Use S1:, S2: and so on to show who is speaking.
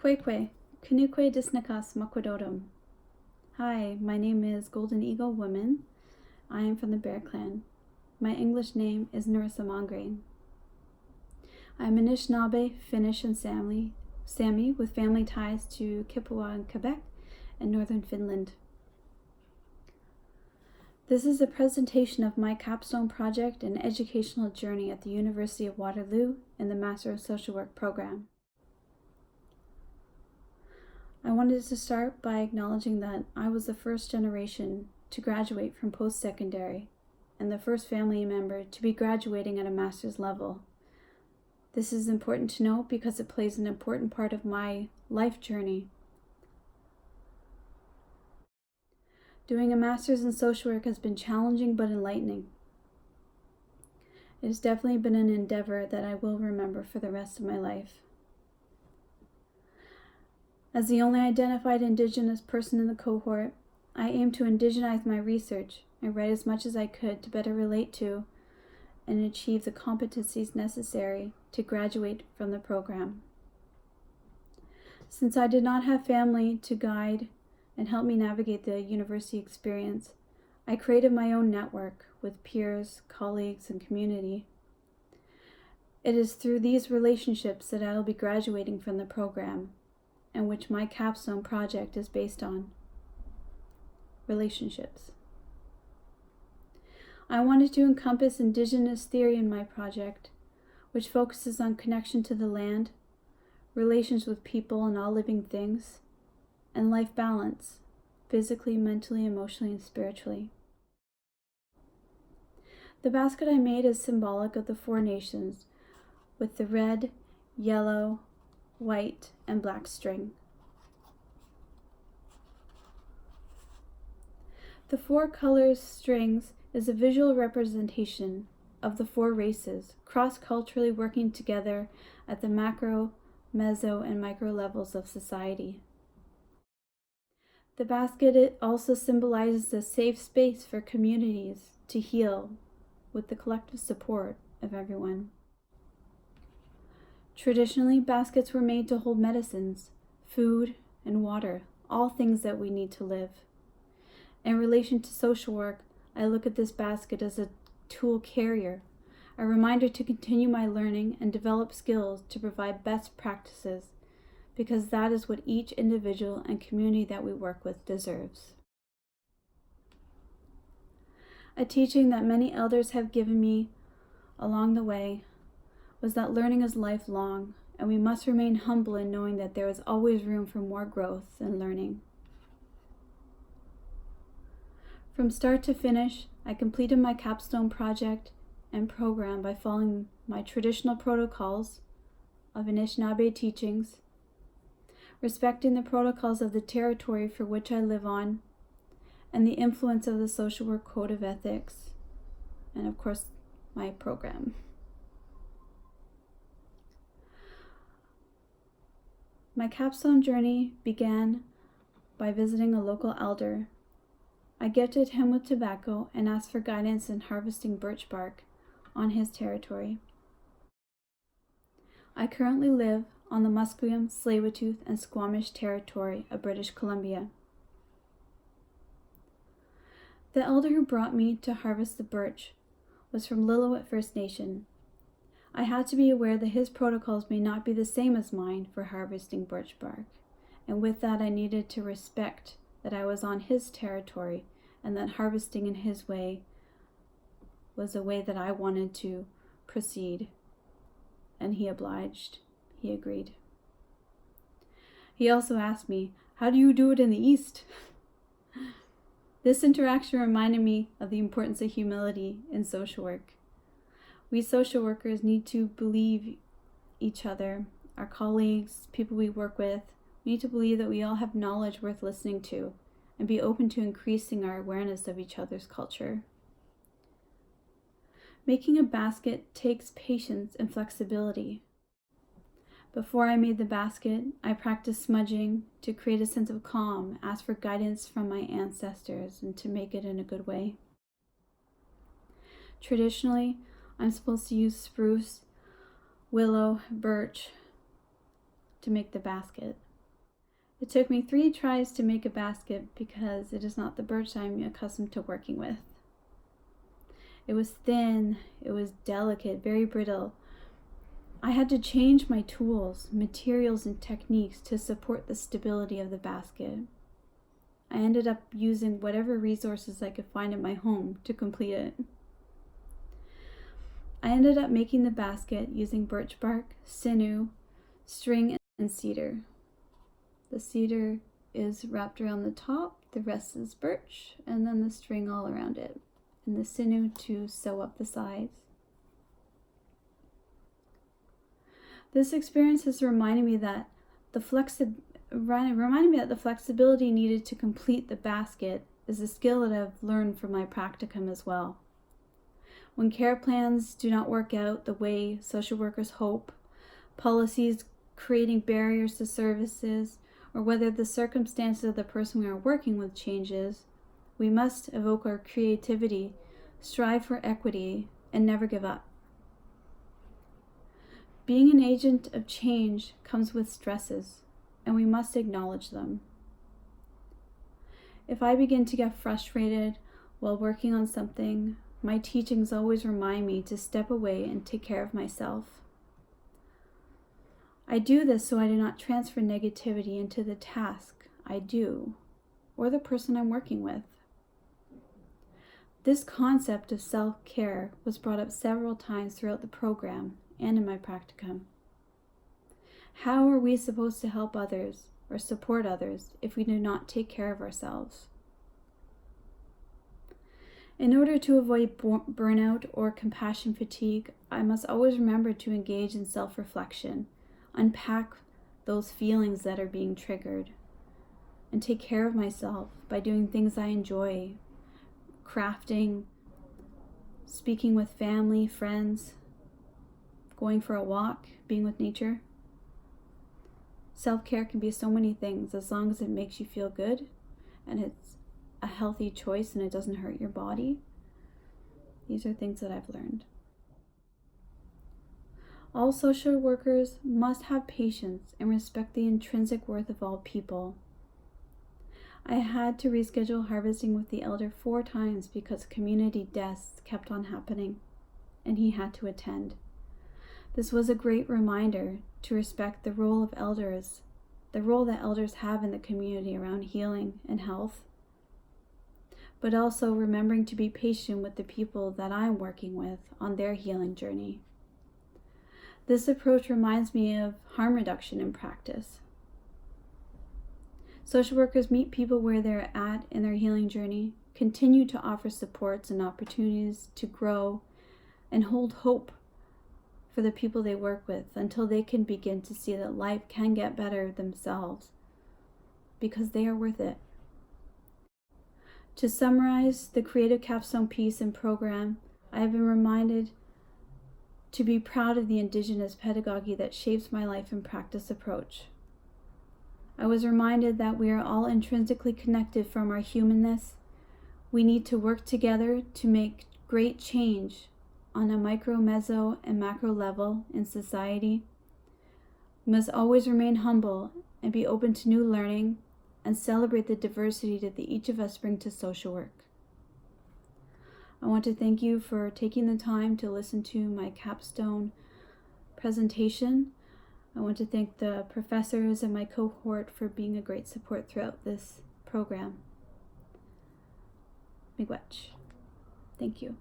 S1: Kwekwe, Kunukwe Disnakas Makwadotum. Hi, my name is Golden Eagle Woman. I am from the Bear Clan. My English name is Norissa Mongrain. I'm Anishinaabe, Finnish, and Sami with family ties to Kippawa in Quebec and northern Finland. This is a presentation of my Capstone project and educational journey at the University of Waterloo in the Master of Social Work program. I wanted to start by acknowledging that I was the first generation to graduate from post-secondary and the first family member to be graduating at a master's level. This is important to note because it plays an important part of my life journey. Doing a master's in social work has been challenging but enlightening. It has definitely been an endeavor that I will remember for the rest of my life. As the only identified Indigenous person in the cohort, I aim to indigenize my research and write as much as I could to better relate to and achieve the competencies necessary to graduate from the program. Since I did not have family to guide and help me navigate the university experience, I created my own network with peers, colleagues, and community. It is through these relationships that I will be graduating from the program, and which my Capstone project is based on. Relationships. I wanted to encompass Indigenous theory in my project, which focuses on connection to the land, relations with people and all living things, and life balance, physically, mentally, emotionally, and spiritually. The basket I made is symbolic of the 4 nations, with the red, yellow, white, and black string. The 4 colors strings is a visual representation of the 4 races, cross-culturally working together at the macro, meso, and micro levels of society. The basket also symbolizes a safe space for communities to heal with the collective support of everyone. Traditionally, baskets were made to hold medicines, food, and water, all things that we need to live. In relation to social work, I look at this basket as a tool carrier, a reminder to continue my learning and develop skills to provide best practices, because that is what each individual and community that we work with deserves. A teaching that many elders have given me along the way was that learning is lifelong, and we must remain humble in knowing that there is always room for more growth and learning. From start to finish, I completed my Capstone project and program by following my traditional protocols of Anishinaabe teachings, respecting the protocols of the territory for which I live on, and the influence of the Social Work Code of Ethics, and of course, my program. My Capstone journey began by visiting a local elder. I gifted him with tobacco and asked for guidance in harvesting birch bark on his territory. I currently live on the Musqueam, Tsleil-Waututh, and Squamish territory of British Columbia. The elder who brought me to harvest the birch was from Lillooet First Nation. I had to be aware that his protocols may not be the same as mine for harvesting birch bark, and with that I needed to respect that I was on his territory and that harvesting in his way was a way that I wanted to proceed. And he obliged. He agreed. He also asked me, "How do you do it in the East?" This interaction reminded me of the importance of humility in social work. We social workers need to believe each other, our colleagues, people we work with. We need to believe that we all have knowledge worth listening to and be open to increasing our awareness of each other's culture. Making a basket takes patience and flexibility. Before I made the basket, I practiced smudging to create a sense of calm, asked for guidance from my ancestors, and to make it in a good way. Traditionally, I'm supposed to use spruce, willow, birch to make the basket. It took me 3 tries to make a basket because it is not the birch I'm accustomed to working with. It was thin, it was delicate, very brittle. I had to change my tools, materials, and techniques to support the stability of the basket. I ended up using whatever resources I could find in my home to complete it. I ended up making the basket using birch bark, sinew, string, and cedar. The cedar is wrapped around the top, the rest is birch, and then the string all around it, and the sinew to sew up the sides. This experience has reminded me that the flexibility needed to complete the basket is a skill that I've learned from my practicum as well. When care plans do not work out the way social workers hope, policies creating barriers to services, or whether the circumstances of the person we are working with changes, we must evoke our creativity, strive for equity, and never give up. Being an agent of change comes with stresses, and we must acknowledge them. If I begin to get frustrated while working on something, my teachings always remind me to step away and take care of myself. I do this so I do not transfer negativity into the task I do or the person I'm working with. This concept of self-care was brought up several times throughout the program and in my practicum. How are we supposed to help others or support others if we do not take care of ourselves? In order to avoid burnout or compassion fatigue, I must always remember to engage in self-reflection, unpack those feelings that are being triggered, and take care of myself by doing things I enjoy, crafting, speaking with family, friends, going for a walk, being with nature. Self-care can be so many things as long as it makes you feel good and it's a healthy choice and it doesn't hurt your body. These are things that I've learned. All social workers must have patience and respect the intrinsic worth of all people. I had to reschedule harvesting with the elder 4 times because community deaths kept on happening, and he had to attend. This was a great reminder to respect the role of elders, the role that elders have in the community around healing and health, but also remembering to be patient with the people that I'm working with on their healing journey. This approach reminds me of harm reduction in practice. Social workers meet people where they're at in their healing journey, continue to offer supports and opportunities to grow, and hold hope for the people they work with until they can begin to see that life can get better themselves because they are worth it. To summarize the Creative Capstone piece and program, I have been reminded to be proud of the Indigenous pedagogy that shapes my life and practice approach. I was reminded that we are all intrinsically connected from our humanness. We need to work together to make great change on a micro, meso, and macro level in society. We must always remain humble and be open to new learning and celebrate the diversity that each of us bring to social work. I want to thank you for taking the time to listen to my capstone presentation. I want to thank the professors and my cohort for being a great support throughout this program. Miigwech. Thank you.